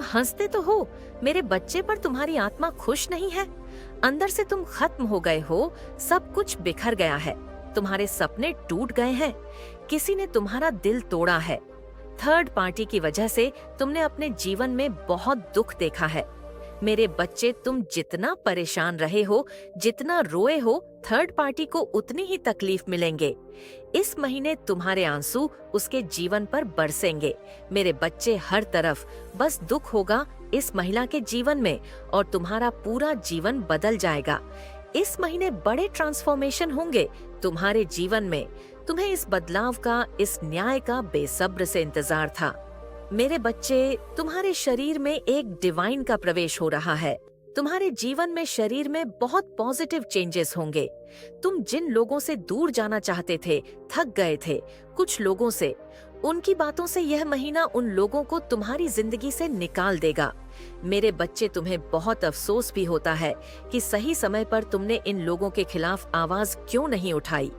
हंसते तो हो मेरे बच्चे, पर तुम्हारी आत्मा खुश नहीं है। अंदर से तुम खत्म हो गए हो, सब कुछ बिखर गया है, तुम्हारे सपने टूट गए हैं, किसी ने तुम्हारा दिल तोड़ा है। थर्ड पार्टी की वजह से तुमने अपने जीवन में बहुत दुख देखा है। मेरे बच्चे, तुम जितना परेशान रहे हो, जितना रोए हो, थर्ड पार्टी को उतनी ही तकलीफ मिलेंगे। इस महीने तुम्हारे आंसू उसके जीवन पर बरसेंगे। मेरे बच्चे, हर तरफ बस दुख होगा इस महिला के जीवन में, और तुम्हारा पूरा जीवन बदल जाएगा। इस महीने बड़े ट्रांसफॉर्मेशन होंगे तुम्हारे जीवन में। तुम्हें इस बदलाव का, इस न्याय का बेसब्र से इंतजार था। मेरे बच्चे, तुम्हारे शरीर में एक डिवाइन का प्रवेश हो रहा है। तुम्हारे जीवन में, शरीर में बहुत पॉजिटिव चेंजेस होंगे। तुम जिन लोगों से दूर जाना चाहते थे, थक गए थे कुछ लोगों से, उनकी बातों से यह महीना उन लोगों को तुम्हारी जिंदगी से निकाल देगा। मेरे बच्चे, तुम्हें बहुत अफसोस भी होता है कि सही समय पर तुमने इन लोगों के खिलाफ आवाज क्यों नहीं उठाई,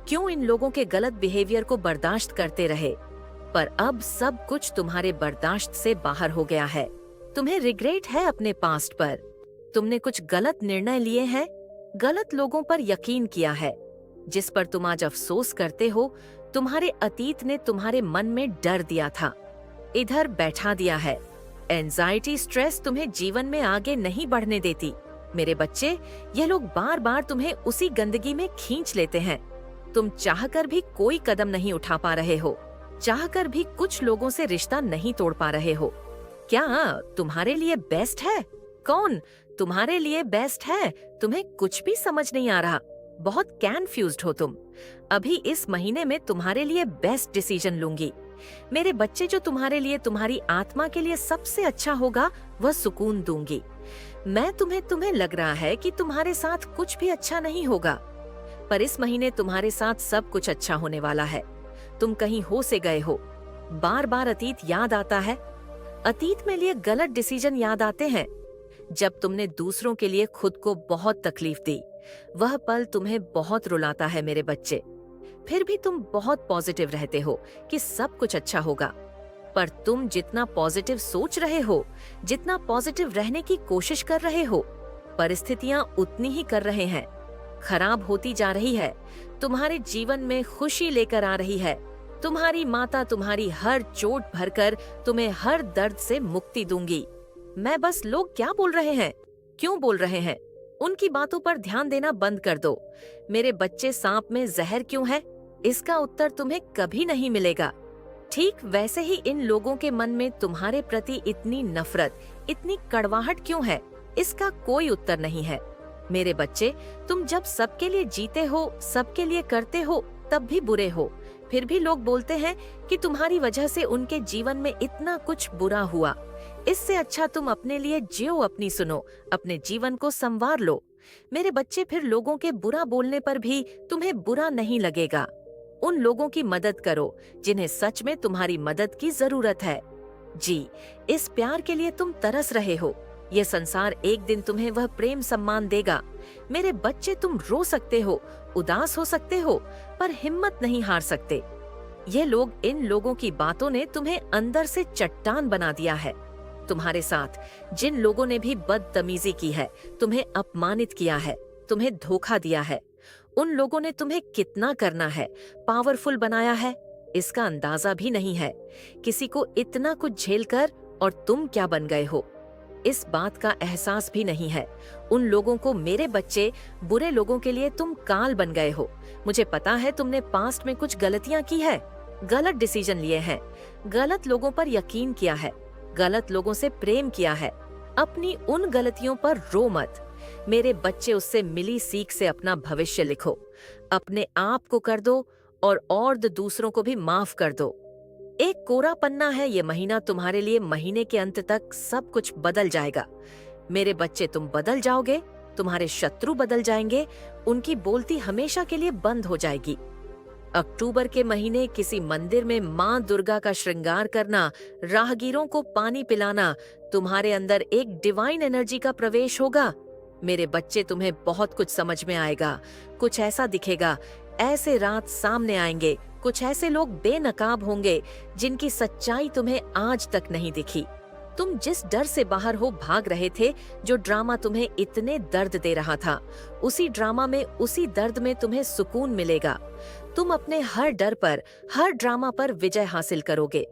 क्यों इन लोगों के गलत बिहेवियर को बर्दाश्त करते रहे। पर अब सब कुछ तुम्हारे बर्दाश्त से बाहर हो गया है। तुम्हें रिग्रेट है अपने पास्ट पर। तुमने कुछ गलत निर्णय लिए हैं, गलत लोगों पर यकीन किया है। जिस पर तुम आज अफसोस करते हो, तुम्हारे अतीत ने तुम्हारे मन में डर दिया था, इधर बैठा दिया है। एंजाइटी, स्ट्रेस तुम्हें जीवन में आगे नहीं बढ़ने देती। मेरे बच्चे, ये लोग बार बार तुम्हें उसी गंदगी में खींच लेते हैं। तुम चाहकर भी कोई कदम नहीं उठा पा रहे हो, चाहकर भी कुछ लोगों से रिश्ता नहीं तोड़ पा रहे हो। क्या तुम्हारे लिए बेस्ट है? कौन तुम्हारे लिए बेस्ट है? तुम्हें कुछ भी समझ नहीं आ रहा, बहुत कंफ्यूज्ड हो तुम। अभी इस महीने में तुम्हारे लिए बेस्ट डिसीजन लूंगी। मेरे बच्चे, जो तुम्हारे लिए, तुम्हारी आत्मा के लिए सबसे अच्छा होगा, वह सुकून दूंगी मैं तुम्हें लग रहा है कि तुम्हारे साथ कुछ भी अच्छा नहीं होगा, पर इस महीने तुम्हारे साथ सब कुछ अच्छा होने वाला है। तुम कहीं हो से गए हो, बार बार अतीत याद आता है, अतीत में लिए गलत डिसीजन याद आते हैं। जब तुमने दूसरों के लिए खुद को बहुत तकलीफ दी, वह पल तुम्हें बहुत रुलाता है मेरे बच्चे। फिर भी तुम बहुत पॉजिटिव रहते हो कि सब कुछ अच्छा होगा, पर तुम जितना पॉजिटिव सोच रहे हो, जितना पॉजिटिव रहने की कोशिश कर रहे हो, परिस्थितियां उतनी ही कर रहे हैं, खराब होती जा रही है। तुम्हारे जीवन में खुशी लेकर आ रही है। तुम्हारी माता तुम्हारी हर चोट भरकर तुम्हें हर दर्द से मुक्ति दूंगी मैं। बस लोग क्या बोल रहे हैं, क्यों बोल रहे हैं, उनकी बातों पर ध्यान देना बंद कर दो। मेरे बच्चे, सांप में जहर क्यों है, इसका उत्तर तुम्हें कभी नहीं मिलेगा। ठीक वैसे ही इन लोगों के मन में तुम्हारे प्रति इतनी नफरत, इतनी कड़वाहट क्यों है, इसका कोई उत्तर नहीं है। मेरे बच्चे, तुम जब सबके लिए जीते हो, सबके लिए करते हो, तब भी बुरे हो। फिर भी लोग बोलते हैं कि तुम्हारी वजह से उनके जीवन में इतना कुछ बुरा हुआ। इससे अच्छा तुम अपने लिए जियो, अपनी सुनो, अपने जीवन को संवार लो। मेरे बच्चे, फिर लोगों के बुरा बोलने पर भी तुम्हें बुरा नहीं लगेगा। उन लोगों की मदद करो जिन्हें सच में तुम्हारी मदद की जरूरत है। जी, इस प्यार के लिए तुम तरस रहे हो। यह संसार एक दिन तुम्हें वह प्रेम सम्मान देगा। मेरे बच्चे, तुम रो सकते हो, उदास हो सकते हो, पर हिम्मत नहीं हार सकते। ये लोग, इन लोगों की बातों ने तुम्हें अंदर से चट्टान बना दिया है। तुम्हारे साथ जिन लोगों ने भी बदतमीजी की है, तुम्हें अपमानित किया है, तुम्हें धोखा दिया है, उन लोगों ने तुम्हें कितना करना है, पावरफुल बनाया है, इसका अंदाजा भी नहीं है। किसी को इतना कुछ झेलकर और तुम क्या बन गए हो, इस बात का एहसास भी नहीं है। उन लोगों को, मेरे बच्चे, बुरे लोगों के लिए तुम काल बन गए हो। मुझे पता है तुमने पास्ट में कुछ गलतियां की है, गलत डिसीजन लिए हैं, गलत लोगों पर यकीन किया है, गलत लोगों से प्रेम किया है। अपनी उन गलतियों पर रो मत मेरे बच्चे, उससे मिली सीख से अपना भविष्य लिखो। अपने आप को कर दो और दूसरों को भी माफ कर दो। एक कोरा पन्ना है ये महीना तुम्हारे लिए। महीने के अंत तक सब कुछ बदल जाएगा मेरे बच्चे। तुम बदल जाओगे, तुम्हारे शत्रु बदल जाएंगे, उनकी बोलती हमेशा के लिए बंद हो जाएगी। अक्टूबर के महीने किसी मंदिर में माँ दुर्गा का श्रृंगार करना, राहगीरों को पानी पिलाना, तुम्हारे अंदर एक डिवाइन एनर्जी का प्रवेश होगा। मेरे बच्चे, तुम्हें बहुत कुछ समझ में आएगा। कुछ ऐसा दिखेगा, ऐसे रात सामने आएंगे, कुछ ऐसे लोग बेनकाब होंगे जिनकी सच्चाई तुम्हें आज तक नहीं दिखी। तुम जिस डर से बाहर हो भाग रहे थे, जो ड्रामा तुम्हें इतने दर्द दे रहा था, उसी ड्रामा में, उसी दर्द में तुम्हें सुकून मिलेगा। तुम अपने हर डर पर, हर ड्रामा पर विजय हासिल करोगे।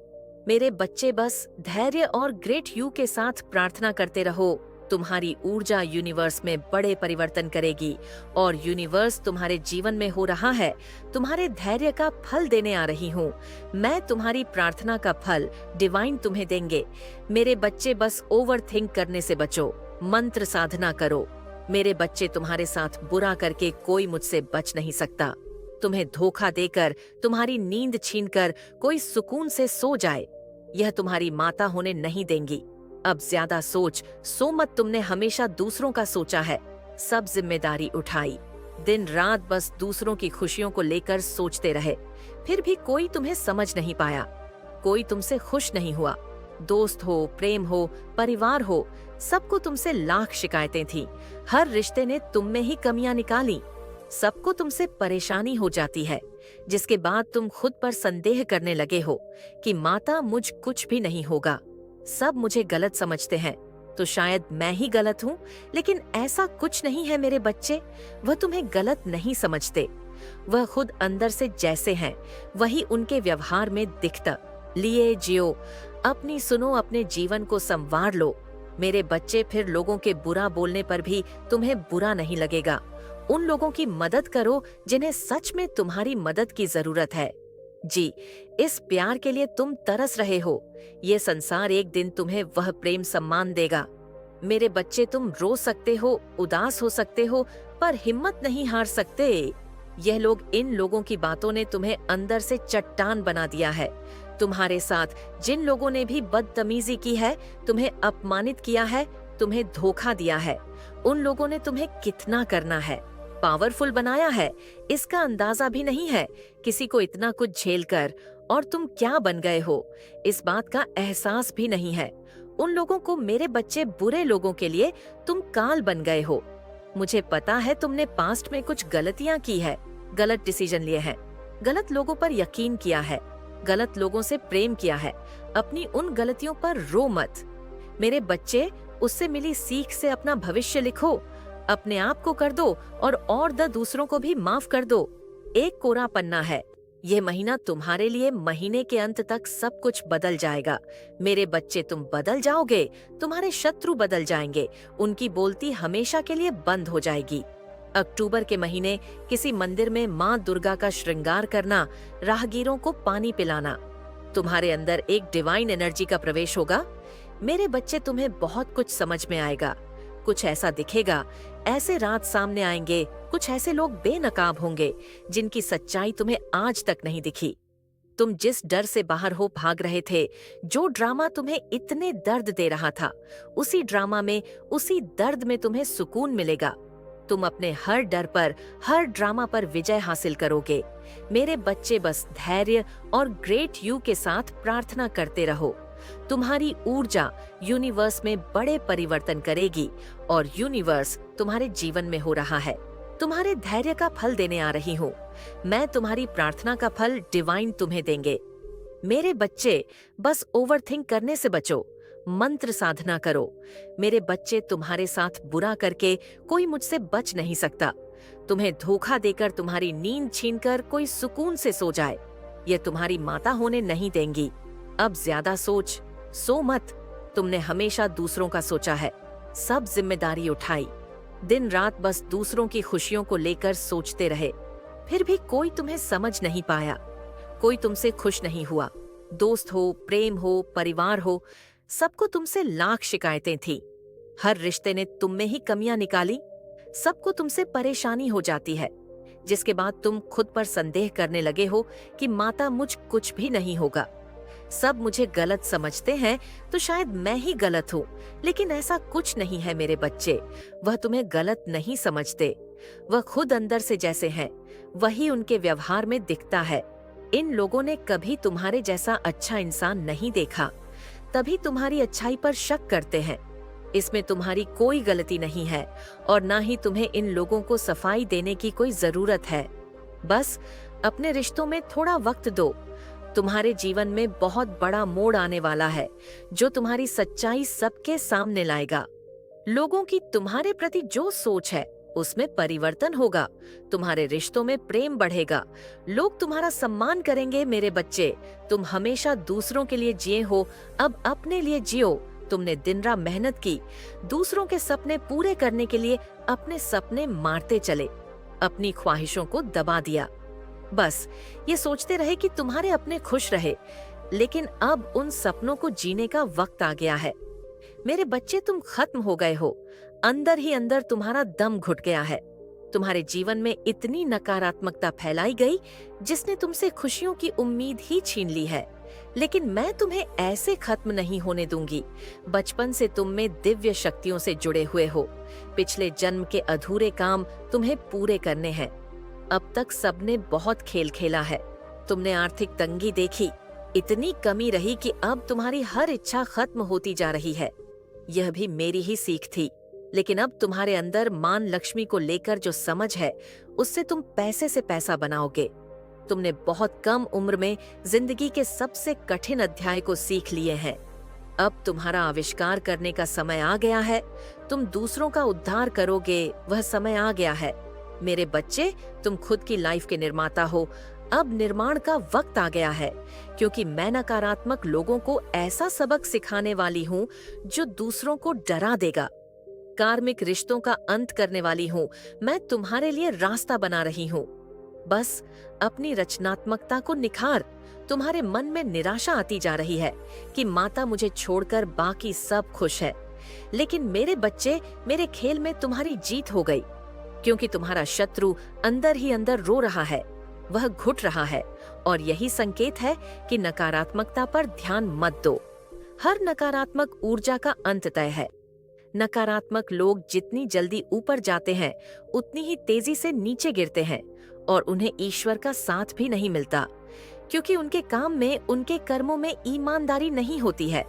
मेरे बच्चे, बस धैर्य और ग्रेट यू के साथ प्रार्थना करते रहो। तुम्हारी ऊर्जा यूनिवर्स में बड़े परिवर्तन करेगी और यूनिवर्स तुम्हारे जीवन में हो रहा है तुम्हारे धैर्य का फल देने आ रही हूँ। मैं तुम्हारी प्रार्थना का फल डिवाइन तुम्हें देंगे। मेरे बच्चे, बस ओवर थिंक करने से बचो, मंत्र साधना करो। मेरे बच्चे, तुम्हारे साथ बुरा करके कोई मुझसे बच नहीं सकता। तुम्हें धोखा देकर, तुम्हारी नींद छीनकर कोई सुकून से सो जाए, यह तुम्हारी माता होने नहीं देंगी। अब ज्यादा सो मत। तुमने हमेशा दूसरों का सोचा है, सब जिम्मेदारी उठाई, दिन रात बस दूसरों की खुशियों को लेकर सोचते रहे, फिर भी कोई तुम्हें समझ नहीं पाया, कोई तुमसे खुश नहीं हुआ। दोस्त हो, प्रेम हो, परिवार हो, सबको तुमसे लाख शिकायतें थी। हर रिश्ते ने तुम में ही कमियां निकाली। सबको तुमसे परेशानी हो जाती है, जिसके बाद तुम खुद पर संदेह करने लगे हो कि माता, मुझ कुछ भी नहीं होगा, सब मुझे गलत समझते हैं, तो शायद मैं ही गलत हूँ। लेकिन ऐसा कुछ नहीं है मेरे बच्चे, वह तुम्हें गलत नहीं समझते। वह खुद अंदर से जैसे हैं, वही उनके व्यवहार में दिखता। लिए जियो, अपनी सुनो, अपने जीवन को संवार लो। मेरे बच्चे, फिर लोगों के बुरा बोलने पर भी तुम्हें बुरा नहीं लगेगा। उन लोगों की मदद करो जिन्हें सच में तुम्हारी मदद की जरूरत है। जी, इस प्यार के लिए तुम तरस रहे हो। ये संसार एक दिन तुम्हें वह प्रेम सम्मान देगा। मेरे बच्चे, तुम रो सकते हो, उदास हो सकते हो, पर हिम्मत नहीं हार सकते। यह लोग, इन लोगों की बातों ने तुम्हें अंदर से चट्टान बना दिया है। तुम्हारे साथ जिन लोगों ने भी बदतमीजी की है, तुम्हें अपमानित किया है, तुम्हें धोखा दिया है, उन लोगों ने तुम्हें कितना करना है, पावरफुल बनाया है, इसका अंदाजा भी नहीं है। किसी को इतना कुछ झेलकर और तुम क्या बन गए हो, इस बात का एहसास भी नहीं है। उन लोगों को, मेरे बच्चे, बुरे लोगों के लिए तुम काल बन गए हो। मुझे पता है तुमने पास्ट में कुछ गलतियां की है, गलत डिसीजन लिए हैं, गलत लोगों पर यकीन किया है, गलत लोगों से प्रेम किया है। अपनी उन गलतियों पर रो मत मेरे बच्चे, उससे मिली सीख से अपना भविष्य लिखो। अपने आप को कर दो और दूसरों को भी माफ कर दो। एक कोरा पन्ना है। यह महीना तुम्हारे लिए, महीने के अंत तक सब कुछ बदल जाएगा। मेरे बच्चे, तुम बदल जाओगे, तुम्हारे शत्रु बदल जाएंगे, उनकी बोलती हमेशा के लिए बंद हो जाएगी। अक्टूबर के महीने किसी मंदिर में माँ दुर्गा का श्रृंगार करना, राहगीरों को पानी पिलाना। तुम्हारे अंदर एक डिवाइन एनर्जी का प्रवेश होगा। मेरे बच्चे, तुम्हें बहुत कुछ समझ में आएगा। कुछ ऐसा दिखेगा, ऐसे रात सामने आएंगे, कुछ ऐसे लोग बेनकाब होंगे जिनकी सच्चाई तुम्हें आज तक नहीं दिखी। तुम जिस डर से बाहर हो भाग रहे थे, जो ड्रामा तुम्हें इतने दर्द दे रहा था, उसी ड्रामा में, उसी दर्द में तुम्हें सुकून मिलेगा। तुम अपने हर डर पर, हर ड्रामा पर विजय हासिल करोगे। मेरे बच्चे, बस धैर्य और ग्रेट यू के साथ प्रार्थना करते रहो। तुम्हारी ऊर्जा यूनिवर्स में बड़े परिवर्तन करेगी और यूनिवर्स तुम्हारे जीवन में हो रहा है तुम्हारे धैर्य का फल देने आ रही हूँ। मैं तुम्हारी प्रार्थना का फल डिवाइन तुम्हें देंगे। मेरे बच्चे, बस ओवरथिंक करने से बचो, मंत्र साधना करो। मेरे बच्चे, तुम्हारे साथ बुरा करके कोई मुझसे बच नहीं सकता। तुम्हें धोखा देकर, तुम्हारी नींद छीनकर कोई सुकून से सो जाए, यह तुम्हारी माता होने नहीं देंगी। अब ज्यादा सो मत। तुमने हमेशा दूसरों का सोचा है, सब जिम्मेदारी उठाई, दिन रात बस दूसरों की खुशियों को लेकर सोचते रहे, फिर भी कोई तुम्हें समझ नहीं पाया, कोई तुमसे खुश नहीं हुआ। दोस्त हो, प्रेम हो, परिवार हो, सबको तुमसे लाख शिकायतें थी। हर रिश्ते ने तुम में ही कमियां निकाली। सबको तुमसे परेशानी हो जाती है, जिसके बाद तुम खुद पर संदेह करने लगे हो कि माता, मुझ कुछ भी नहीं होगा, सब मुझे गलत समझते हैं, तो शायद मैं ही गलत हूँ। लेकिन ऐसा कुछ नहीं है मेरे बच्चे, वह तुम्हें गलत नहीं समझते। वह खुद अंदर से जैसे हैं, वही उनके व्यवहार में दिखता है। इन लोगों ने कभी तुम्हारे जैसा अच्छा इंसान नहीं देखा, तभी तुम्हारी अच्छाई पर शक करते हैं। इसमें तुम्हारी कोई गलती नहीं है और ना ही तुम्हें इन लोगों को सफाई देने की कोई जरूरत है। बस अपने रिश्तों में थोड़ा वक्त दो। तुम्हारे जीवन में बहुत बड़ा मोड़ आने वाला है जो तुम्हारी सच्चाई सबके सामने लाएगा। लोगों की तुम्हारे प्रति जो सोच है उसमें परिवर्तन होगा। तुम्हारे रिश्तों में प्रेम बढ़ेगा। लोग तुम्हारा सम्मान करेंगे। मेरे बच्चे, तुम हमेशा दूसरों के लिए जिए हो, अब अपने लिए जियो। तुमने दिन रात मेहनत की, दूसरों के सपने पूरे करने के लिए अपने सपने मारते चले, अपनी ख्वाहिशों को दबा दिया। बस ये सोचते रहे कि तुम्हारे अपने खुश रहे, लेकिन अब उन सपनों को जीने का वक्त आ गया है। मेरे बच्चे, तुम खत्म हो गए हो। अंदर ही अंदर तुम्हारा दम घुट गया है। तुम्हारे जीवन में इतनी नकारात्मकता फैलाई गई जिसने तुमसे खुशियों की उम्मीद ही छीन ली है। लेकिन मैं तुम्हें ऐसे खत्म नहीं होने दूंगी। बचपन से तुम में दिव्य शक्तियों से जुड़े हुए हो। पिछले जन्म के अधूरे काम तुम्हें पूरे करने हैं। अब तक सबने बहुत खेल खेला है। तुमने आर्थिक तंगी देखी, इतनी कमी रही कि अब तुम्हारी हर इच्छा खत्म होती जा रही है। यह भी मेरी ही सीख थी, लेकिन अब तुम्हारे अंदर मान लक्ष्मी को लेकर जो समझ है, उससे तुम पैसे से पैसा बनाओगे। तुमने बहुत कम उम्र में जिंदगी के सबसे कठिन अध्याय को सीख लिए हैं। अब तुम्हारा आविष्कार करने का समय आ गया है। तुम दूसरों का उद्धार करोगे, वह समय आ गया है। मेरे बच्चे, तुम खुद की लाइफ के निर्माता हो। अब निर्माण का वक्त आ गया है, क्योंकि मैं नकारात्मक लोगों को ऐसा सबक सिखाने वाली हूँ जो दूसरों को डरा देगा। कार्मिक रिश्तों का अंत करने वाली हूँ। मैं तुम्हारे लिए रास्ता बना रही हूँ। बस अपनी रचनात्मकता को निखार। तुम्हारे मन में निराशा आती जा रही है कि माता मुझे छोड़कर बाकी सब खुश है। लेकिन मेरे बच्चे, मेरे खेल में तुम्हारी जीत हो गई, क्योंकि तुम्हारा शत्रु अंदर ही अंदर रो रहा है, वह घुट रहा है, और यही संकेत है कि नकारात्मकता पर ध्यान मत दो। हर नकारात्मक ऊर्जा का अंत तय है। नकारात्मक लोग जितनी जल्दी ऊपर जाते हैं, उतनी ही तेजी से नीचे गिरते हैं, और उन्हें ईश्वर का साथ भी नहीं मिलता, क्योंकि उनके काम में, उनके कर्मों में ईमानदारी नहीं होती है।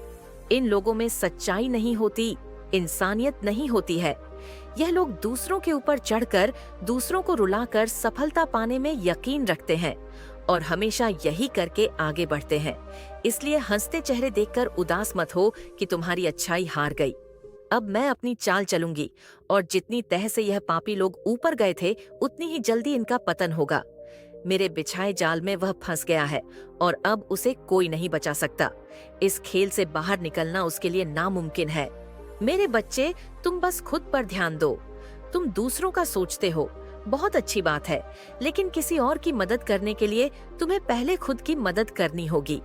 इन लोगों में सच्चाई नहीं होती, इंसानियत नहीं होती है। यह लोग दूसरों के ऊपर चढ़कर, दूसरों को रुलाकर सफलता पाने में यकीन रखते हैं, और हमेशा यही करके आगे बढ़ते हैं। इसलिए हंसते चेहरे देखकर उदास मत हो कि तुम्हारी अच्छाई हार गई। अब मैं अपनी चाल चलूंगी, और जितनी तह से यह पापी लोग ऊपर गए थे, उतनी ही जल्दी इनका पतन होगा। मेरे बिछाए जाल में वह फंस गया है, और अब उसे कोई नहीं बचा सकता। इस खेल से बाहर निकलना उसके लिए नामुमकिन है। मेरे बच्चे, तुम बस खुद पर ध्यान दो। तुम दूसरों का सोचते हो, बहुत अच्छी बात है, लेकिन किसी और की मदद करने के लिए तुम्हें पहले खुद की मदद करनी होगी।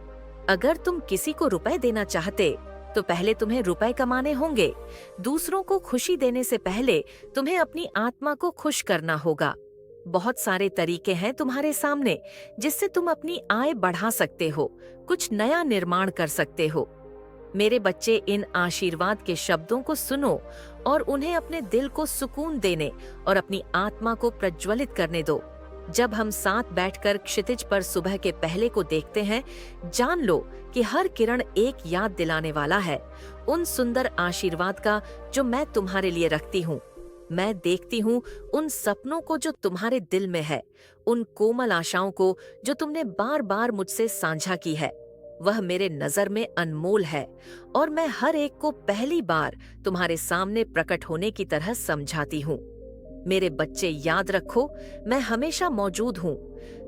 अगर तुम किसी को रुपए देना चाहते, तो पहले तुम्हें रुपए कमाने होंगे। दूसरों को खुशी देने से पहले तुम्हें अपनी आत्मा को खुश करना होगा। बहुत सारे तरीके हैं तुम्हारे सामने जिससे तुम अपनी आय बढ़ा सकते हो, कुछ नया निर्माण कर सकते हो। मेरे बच्चे, इन आशीर्वाद के शब्दों को सुनो और उन्हें अपने दिल को सुकून देने और अपनी आत्मा को प्रज्वलित करने दो। जब हम साथ बैठकर क्षितिज पर सुबह के पहले को देखते हैं, जान लो कि हर किरण एक याद दिलाने वाला है उन सुंदर आशीर्वाद का जो मैं तुम्हारे लिए रखती हूँ। मैं देखती हूँ उन सपनों को जो तुम्हारे दिल में है, उन कोमल आशाओं को जो तुमने बार बार मुझसे साझा की है। वह मेरे नजर में अनमोल है, और मैं हर एक को पहली बार तुम्हारे सामने प्रकट होने की तरह समझाती हूँ। मेरे बच्चे, याद रखो, मैं हमेशा मौजूद हूँ।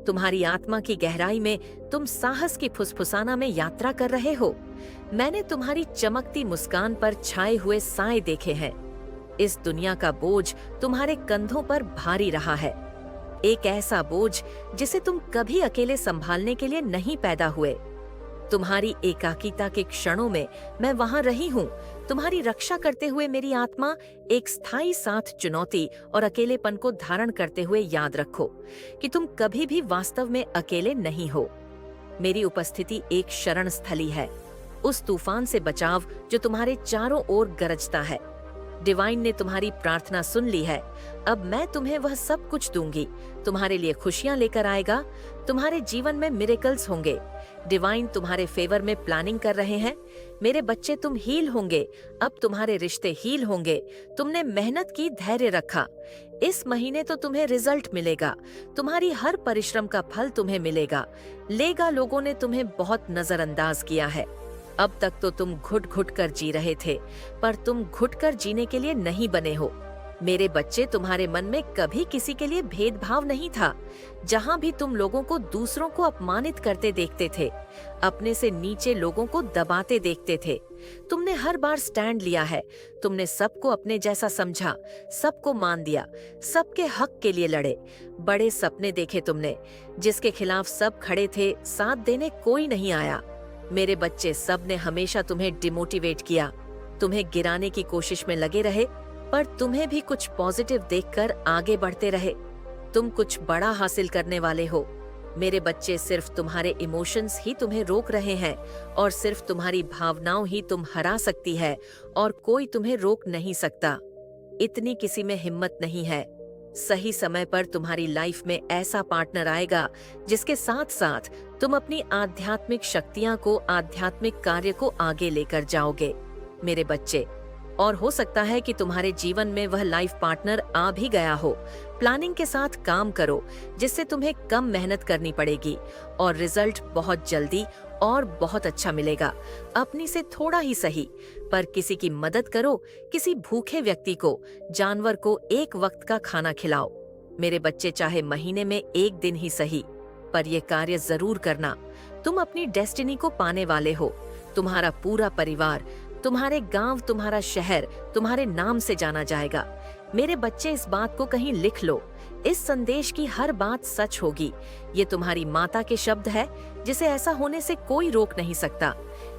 तुम्हारी आत्मा की गहराई में तुम साहस की फुसफुसाना में यात्रा कर रहे हो। मैंने तुम्हारी चमकती मुस्कान पर छाए हुए साए देखे हैं। इस दुनिया का बोझ तुम्हारे कंधों पर भारी रहा है, एक ऐसा बोझ जिसे तुम कभी अकेले संभालने के लिए नहीं पैदा हुए। तुम्हारी एकाकीता के क्षणों में मैं वहां रही हूँ, तुम्हारी रक्षा करते हुए। मेरी आत्मा एक स्थायी साथ चुनौती और अकेलेपन को धारण करते हुए याद रखो कि तुम कभी भी वास्तव में अकेले नहीं हो। मेरी उपस्थिति एक शरण स्थली है, उस तूफान से बचाव जो तुम्हारे चारों ओर गरजता है। डिवाइन ने तुम्हारी प्रार्थना सुन ली है। अब मैं तुम्हें वह सब कुछ दूंगी, तुम्हारे लिए खुशियां लेकर आएगा, तुम्हारे जीवन में मिरेकल्स होंगे। डिवाइन तुम्हारे फेवर में प्लानिंग कर रहे हैं। मेरे बच्चे, तुम हील होंगे, अब तुम्हारे रिश्ते हील होंगे। तुमने मेहनत की, धैर्य रखा, इस महीने तो तुम्हें रिजल्ट मिलेगा। तुम्हारी हर परिश्रम का फल तुम्हें मिलेगा। लोगों ने तुम्हें बहुत नजरअंदाज किया है। अब तक तो तुम घुट घुट कर जी रहे थे, पर तुम घुट कर जीने के लिए नहीं बने हो। मेरे बच्चे, तुम्हारे मन में कभी किसी के लिए भेदभाव नहीं था। जहां भी तुम लोगों को दूसरों को अपमानित करते देखते थे, अपने से नीचे लोगों को दबाते देखते थे, तुमने हर बार स्टैंड लिया है। तुमने सबको अपने जैसा समझा, सबको मान दिया, सबके हक के लिए लड़े। बड़े सपने देखे तुमने, जिसके खिलाफ सब खड़े थे, साथ देने कोई नहीं आया। मेरे बच्चे, सब ने हमेशा तुम्हें डिमोटिवेट किया, तुम्हें गिराने की कोशिश में लगे रहे, पर तुम्हें भी कुछ पॉजिटिव देखकर आगे बढ़ते रहे। तुम कुछ बड़ा हासिल करने वाले हो। मेरे बच्चे, सिर्फ तुम्हारे इमोशंस ही तुम्हें रोक रहे हैं, और सिर्फ तुम्हारी भावनाओं ही तुम हरा सकती है, और कोई तुम्हें रोक नहीं सकता। इतनी किसी में हिम्मत नहीं है। सही समय पर तुम्हारी लाइफ में ऐसा पार्टनर आएगा जिसके साथ साथ तुम अपनी आध्यात्मिक शक्तियां को, आध्यात्मिक कार्य को आगे लेकर जाओगे मेरे बच्चे। और हो सकता है कि तुम्हारे जीवन में वह लाइफ पार्टनर आ भी गया हो। प्लानिंग के साथ काम करो, जिससे तुम्हें कम मेहनत करनी पड़ेगी और रिजल्ट बहुत जल्दी और बहुत अच्छा मिलेगा। अपनी से थोड़ा ही सही, पर किसी की मदद करो। किसी भूखे व्यक्ति को, जानवर को एक वक्त का खाना खिलाओ। मेरे बच्चे, चाहे महीने में एक दिन ही सही, पर यह कार्य जरूर करना। तुम अपनी डेस्टिनी को पाने वाले हो। तुम्हारा पूरा परिवार, तुम्हारे गांव, तुम्हारा शहर तुम्हारे नाम से जाना जाएगा। मेरे बच्चे, इस बात को कहीं लिख लो। इस संदेश की हर बात सच होगी। ये तुम्हारी माता के शब्द है, जिसे ऐसा होने से कोई रोक नहीं सकता।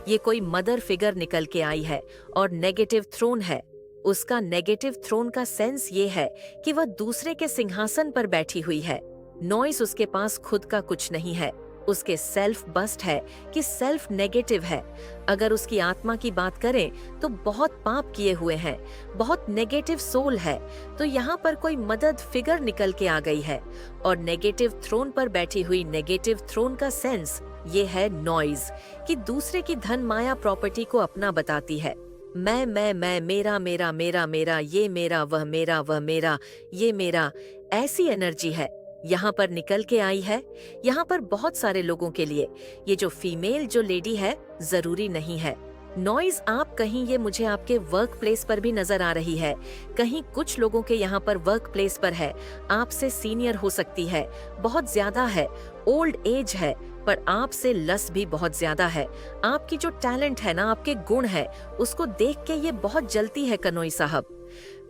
ये कोई मदर फिगर निकल के आई है और नेगेटिव थ्रोन है। उसका नेगेटिव थ्रोन का सेंस ये है कि वह दूसरे के सिंहासन पर बैठी हुई है। नॉइस उसके पास खुद का कुछ नहीं है। उसके सेल्फ बस्ट है कि सेल्फ नेगेटिव है। अगर उसकी आत्मा की बात करें तो बहुत पाप किए हुए हैं, बहुत नेगेटिव सोल है। तो यहाँ पर कोई मदद फिगर निकल के आ गई है, और नेगेटिव थ्रोन पर बैठी हुई नेगेटिव थ्रोन का सेंस ये है नॉइज, कि दूसरे की धन, माया, प्रॉपर्टी को अपना बताती है। मैं, मेरा, मेरा, मेरा, मेरा, ये मेरा, वह मेरा, ये मेरा, ऐसी एनर्जी है यहाँ पर निकल के आई है। यहाँ पर बहुत सारे लोगों के लिए ये जो फीमेल, जो लेडी है, जरूरी नहीं है। नॉइज आप कहीं, ये मुझे आपके वर्क प्लेस पर भी नजर आ रही है। कहीं कुछ लोगों के यहाँ पर वर्क प्लेस पर है। आपसे सीनियर हो सकती है, बहुत ज्यादा है, ओल्ड एज है, पर आपसे लस भी बहुत ज्यादा है। आपकी जो टैलेंट है ना, आपके गुण है, उसको देख के ये बहुत जलती है कनोई साहब।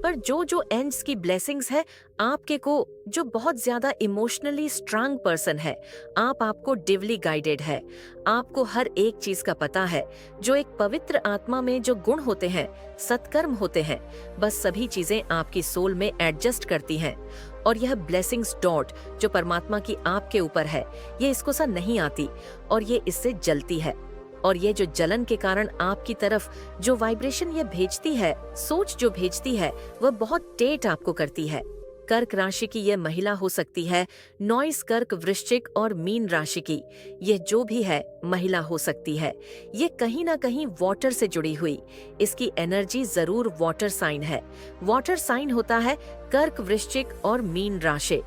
पर जो एंड्स की ब्लेसिंग्स है आपके को, जो बहुत ज्यादा इमोशनली स्ट्रांग पर्सन है, आपको डिवली गाइडेड है। आपको हर एक चीज का पता है। जो एक पवित्र आत्मा में जो गुण होते हैं, सत्कर्म होते हैं, बस सभी चीजें आपकी सोल में एडजस्ट करती हैं। और यह ब्लेसिंग्स डॉट जो परमात्मा की आपके ऊपर है, ये इसको सा नहीं आती, और ये इससे जलती है। और ये जो जलन के कारण आपकी तरफ जो वाइब्रेशन ये भेजती है, सोच जो भेजती है, वह बहुत टेट आपको करती है। कर्क राशि की यह महिला हो सकती है, नॉइस कर्क, वृश्चिक और मीन राशि की यह जो भी है महिला हो सकती है। ये कहीं ना कहीं वाटर से जुड़ी हुई, इसकी एनर्जी जरूर वाटर साइन है। वाटर साइन होता है कर्क, वृश्चिक और मीन राशि।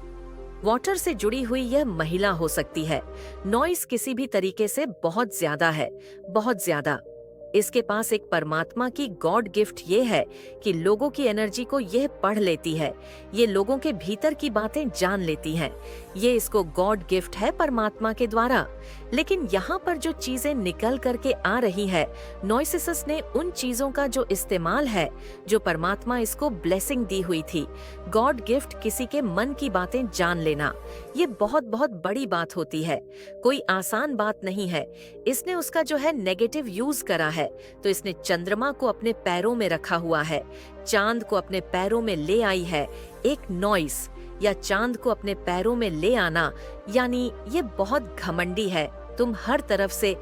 वाटर से जुड़ी हुई यह महिला हो सकती है। नॉइस किसी भी तरीके से बहुत ज्यादा है, बहुत ज्यादा। इसके पास एक परमात्मा की गॉड गिफ्ट ये है कि लोगों की एनर्जी को यह पढ़ लेती है, ये लोगों के भीतर की बातें जान लेती हैं। ये इसको गॉड गिफ्ट है परमात्मा के द्वारा। लेकिन यहाँ पर जो चीजें निकल करके आ रही है, नॉइसिसस ने उन चीजों का जो इस्तेमाल है, जो परमात्मा इसको ब्लेसिंग दी हुई थी। गॉड गिफ्ट किसी के मन की बातें जान लेना, ये बहुत बहुत बड़ी बात होती है, कोई आसान बात नहीं है। इसने उसका जो है नेगेटिव यूज करा है, तो इसने चंद्रमा को अपने पैरों में रखा हुआ है, चांद को अपने पैरों में ले आई है। एक नॉइस या चांद को अपने पैरों में ले आना, यानी ये बहुत घमंडी है। तुम हर तरफ से